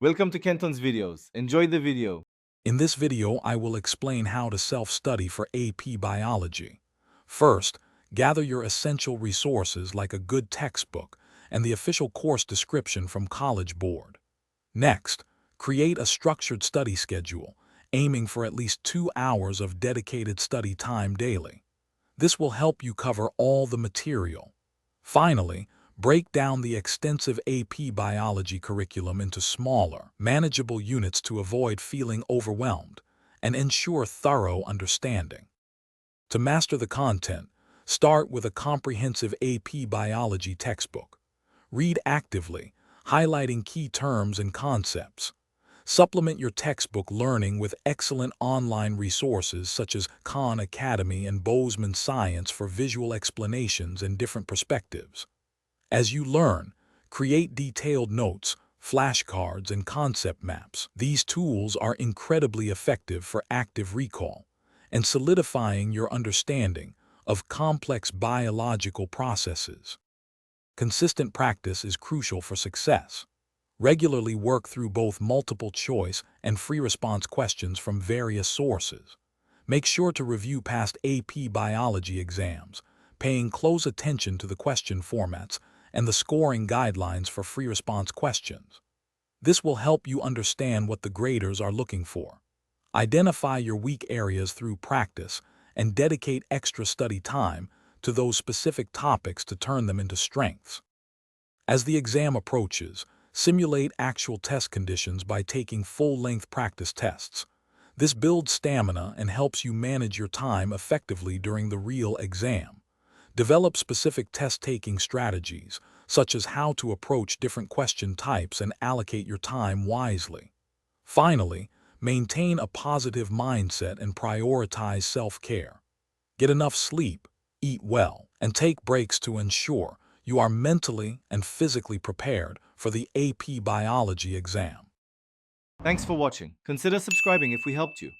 Welcome to Kenton's videos. Enjoy the video. In this video, I will explain how to self-study for AP Biology. First, gather your essential resources like a good textbook and the official course description from College Board. Next, create a structured study schedule, aiming for at least 2 hours of dedicated study time daily. This will help you cover all the material. Finally, break down the extensive AP Biology curriculum into smaller, manageable units to avoid feeling overwhelmed and ensure thorough understanding. To master the content, start with a comprehensive AP Biology textbook. Read actively, highlighting key terms and concepts. Supplement your textbook learning with excellent online resources such as Khan Academy and Bozeman Science for visual explanations and different perspectives. As you learn, create detailed notes, flashcards, and concept maps. These tools are incredibly effective for active recall and solidifying your understanding of complex biological processes. Consistent practice is crucial for success. Regularly work through both multiple choice and free response questions from various sources. Make sure to review past AP Biology exams, paying close attention to the question formats and the scoring guidelines for free response questions. This will help you understand what the graders are looking for. Identify your weak areas through practice and dedicate extra study time to those specific topics to turn them into strengths. As the exam approaches, simulate actual test conditions by taking full-length practice tests. This builds stamina and helps you manage your time effectively during the real exam. Develop specific test-taking strategies, such as how to approach different question types and allocate your time wisely. Finally, maintain a positive mindset and prioritize self-care. Get enough sleep, eat well, and take breaks to ensure you are mentally and physically prepared for the AP Biology exam. Thanks for watching. Consider subscribing if we helped you.